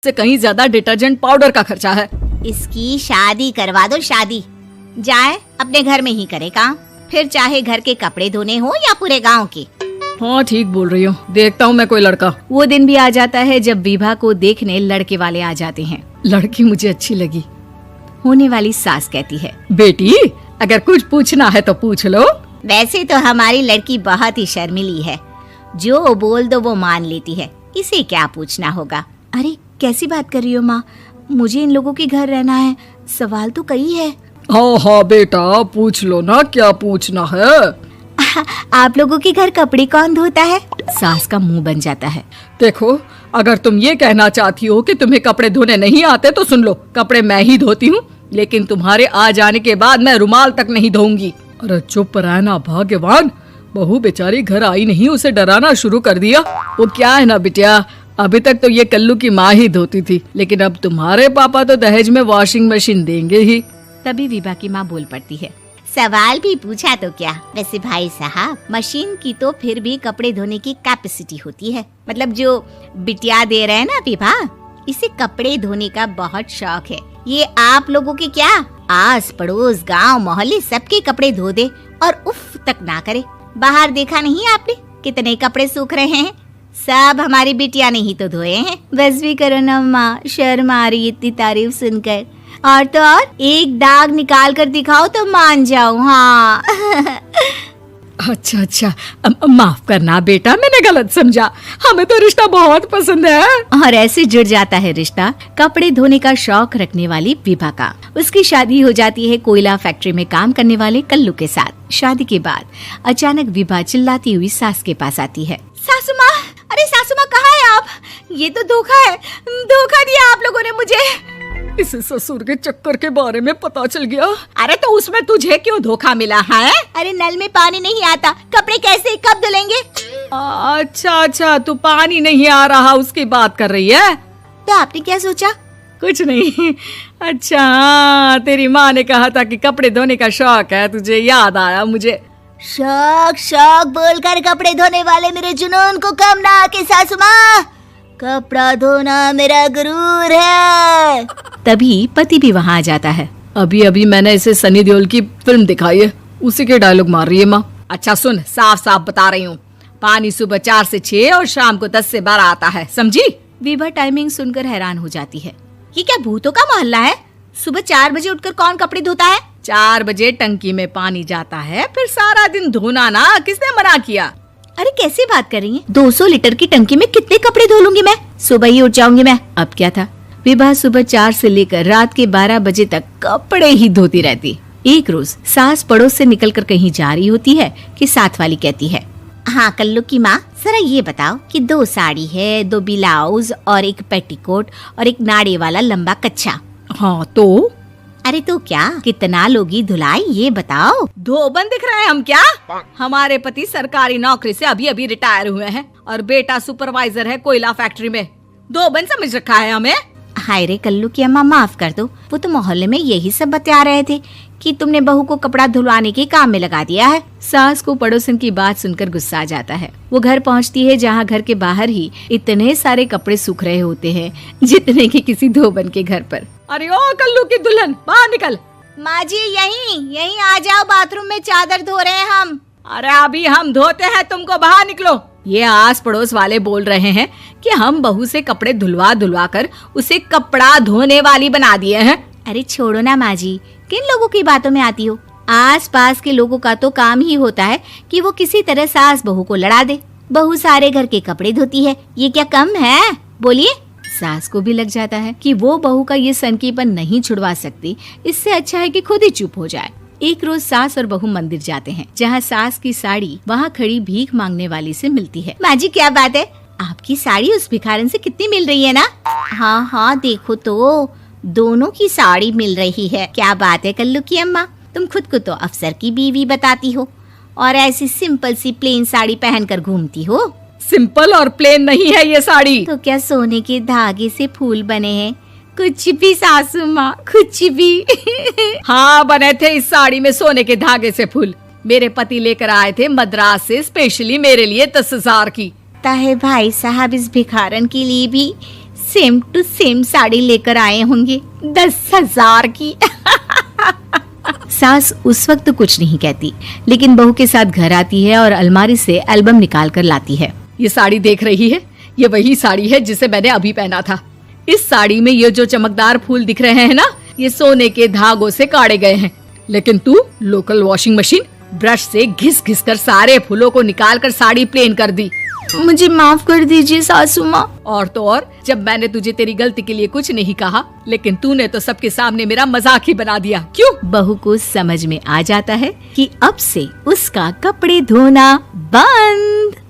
से कहीं ज्यादा डिटर्जेंट पाउडर का खर्चा है। इसकी शादी करवा दो, शादी। जाए अपने घर में ही करे काम, फिर चाहे घर के कपड़े धोने हो या पूरे गांव के। हाँ ठीक बोल रही हूँ, देखता हूँ मैं कोई लड़का। वो दिन भी आ जाता है जब विभा को देखने लड़के वाले आ जाते हैं। लड़की मुझे अच्छी लगी। होने वाली सास कहती है, बेटी अगर कुछ पूछना है तो पूछ लो। वैसे तो हमारी लड़की बहुत ही शर्मीली है, जो बोल दो वो मान लेती है, इसे क्या पूछना होगा। अरे कैसी बात कर रही हो माँ, मुझे इन लोगों के घर रहना है, सवाल तो कई है। हाँ हाँ बेटा पूछ लो ना, क्या पूछना है। आप लोगों के घर कपड़े कौन धोता है? सास का मुंह बन जाता है। देखो अगर तुम ये कहना चाहती हो कि तुम्हें कपड़े धोने नहीं आते तो सुन लो, कपड़े मैं ही धोती हूँ, लेकिन तुम्हारे आ जाने के बाद मैं रुमाल तक नहीं धोऊंगी। अरे चुप रहना भाग्यवान, बहू बेचारी घर आई नहीं, उसे डराना शुरू कर दिया। वो क्या है ना बिटिया, अभी तक तो ये कल्लू की माँ ही धोती थी, लेकिन अब तुम्हारे पापा तो दहेज में वॉशिंग मशीन देंगे ही। तभी विभा की माँ बोल पड़ती है, सवाल भी पूछा तो क्या। वैसे भाई साहब, मशीन की तो फिर भी कपड़े धोने की कैपेसिटी होती है। मतलब जो बिटिया दे रहे हैं ना विभा, इसे कपड़े धोने का बहुत शौक है। ये आप लोगों के क्या, आस पड़ोस गांव मोहल्ले सबके कपड़े धो दे और उफ तक ना करे। बाहर देखा नहीं आपने कितने कपड़े सूख रहे हैं, सब हमारी बिटिया ने ही तो धोए हैं। बस भी करो ना माँ, शर्म आ रही इतनी तारीफ सुनकर। और तो और एक दाग निकाल कर दिखाओ तो मान जाऊं। हाँ अच्छा माफ करना बेटा, मैंने गलत समझा, हमें तो रिश्ता बहुत पसंद है। और ऐसे जुड़ जाता है रिश्ता कपड़े धोने का शौक रखने वाली विभा का। उसकी शादी हो जाती है कोयला फैक्ट्री में काम करने वाले कल्लू के साथ। शादी के बाद अचानक विभा चिल्लाती हुई सास के पास आती है। सासू माँ, अरे सासू माँ कहाँ है आप? ये तो धोखा है, धोखा दिया आप लोगों ने मुझे। इसे ससुर के चक्कर के बारे में पता चल गया। अरे तो उसमें तुझे क्यों धोखा मिला है? अरे नल में पानी नहीं आता, कपड़े कैसे कब धुलेंगे? अच्छा तू पानी नहीं आ रहा उसकी बात कर रही है। तो आपने क्या सोचा? कुछ नहीं। अच्छा तेरी माँ ने कहा था कि कपड़े धोने का शौक है तुझे, याद आया मुझे। शौक बोलकर कपड़े धोने वाले मेरे जुनून को कम ना आके सासू माँ, कपड़ा धोना मेरा गुरूर है। तभी पति भी वहाँ आ जाता है। अभी मैंने इसे सनी देओल की फिल्म दिखाई है, उसी के डायलॉग मार रही है माँ। अच्छा सुन, साफ साफ बता रही हूँ, पानी सुबह 4 से 6 और शाम को 10 से 12 आता है, समझी? विभा टाइमिंग सुनकर हैरान हो जाती है। ये क्या भूतों का मोहल्ला है? सुबह 4 बजे उठकर कौन कपड़े धोता है? 4 बजे टंकी में पानी जाता है, फिर सारा दिन धोना ना, किसने मना किया? अरे कैसी बात कर रही हैं? 200 लीटर की टंकी में कितने कपड़े धो लूंगी मैं, सुबह ही उठ जाऊंगी मैं। अब क्या था, विभा सुबह 4 से लेकर रात के 12 बजे तक कपड़े ही धोती रहती। एक रोज सास पड़ोस से निकलकर कहीं जा रही होती है कि साथ वाली कहती है, हाँ कल्लू की माँ, जरा ये बताओ कि 2 साड़ी है, 2 ब्लाउज और एक पेटीकोट और एक नाड़े वाला लंबा कच्छा। हाँ तो? अरे तो क्या, कितना लोगी धुलाई ये बताओ। धोबन दिख रहे हैं हम क्या? हमारे पति सरकारी नौकरी से अभी रिटायर हुए हैं और बेटा सुपरवाइजर है कोयला फैक्ट्री में। धोबन समझ रखा है हमें? हाय रे कल्लू की अम्मा, माफ कर दो, वो तो मोहल्ले में यही सब बता रहे थे कि तुमने बहू को कपड़ा धुलवाने के काम में लगा दिया है। सास को पड़ोसन की बात सुनकर गुस्सा आ जाता है। वो घर पहुंचती है जहां घर के बाहर ही इतने सारे कपड़े सूख रहे होते हैं जितने कि किसी धोबन के घर पर। अरे ओ कल्लू की दुल्हन, बाहर निकल। माँ जी यहीं आ जाओ, बाथरूम में चादर धो रहे हैं हम। अरे अभी हम धोते हैं, तुमको बाहर निकलो। ये आस पड़ोस वाले बोल रहे हैं कि हम बहू से कपड़े धुलवा कर उसे कपड़ा धोने वाली बना दिए हैं। अरे छोड़ो ना माँ जी, किन लोगों की बातों में आती हो? आस पास के लोगों का तो काम ही होता है कि वो किसी तरह सास बहू को लड़ा दे। बहू सारे घर के कपड़े धोती है, ये क्या कम है? बोलिए। सास को भी लग जाता है कि वो बहू का ये सनकीपन नहीं छुड़वा सकती, इससे अच्छा है कि खुद ही चुप हो जाए। एक रोज सास और बहू मंदिर जाते हैं, जहाँ सास की साड़ी वहाँ खड़ी भीख मांगने वाली से मिलती है। माँ जी क्या बात है, आपकी साड़ी उस भिखारन से कितनी मिल रही है ना? हाँ देखो तो दोनों की साड़ी मिल रही है। क्या बात है कल्लू की अम्मा, तुम खुद को तो अफसर की बीवी बताती हो और ऐसी सिंपल सी प्लेन साड़ी पहनकर घूमती हो। सिंपल और प्लेन नहीं है ये साड़ी। तो क्या सोने के धागे से फूल बने हैं? कुछ भी सासू माँ, कुछ भी। हाँ बने थे इस साड़ी में सोने के धागे से फूल। मेरे पति लेकर आए थे मद्रास से स्पेशली मेरे लिए 10,000 की। है भाई साहब, इस भिखारन के लिए भी सेम टू सेम साड़ी लेकर आए होंगे 10,000 की। सास उस वक्त कुछ नहीं कहती, लेकिन बहू के साथ घर आती है और अलमारी से एल्बम निकाल कर लाती है। ये साड़ी देख रही है, ये वही साड़ी है जिसे मैंने अभी पहना था। इस साड़ी में ये जो चमकदार फूल दिख रहे हैं ना, ये सोने के धागों से काढ़े गए हैं। लेकिन तू लोकल वॉशिंग मशीन ब्रश से घिस घिस कर सारे फूलों को निकाल कर साड़ी प्लेन कर दी। मुझे माफ कर दीजिए सासू माँ। और तो और, जब मैंने तुझे तेरी गलती के लिए कुछ नहीं कहा, लेकिन तूने तो सबके सामने मेरा मजाक ही बना दिया। क्यों? बहू को समझ में आ जाता है कि अब से उसका कपड़े धोना बंद।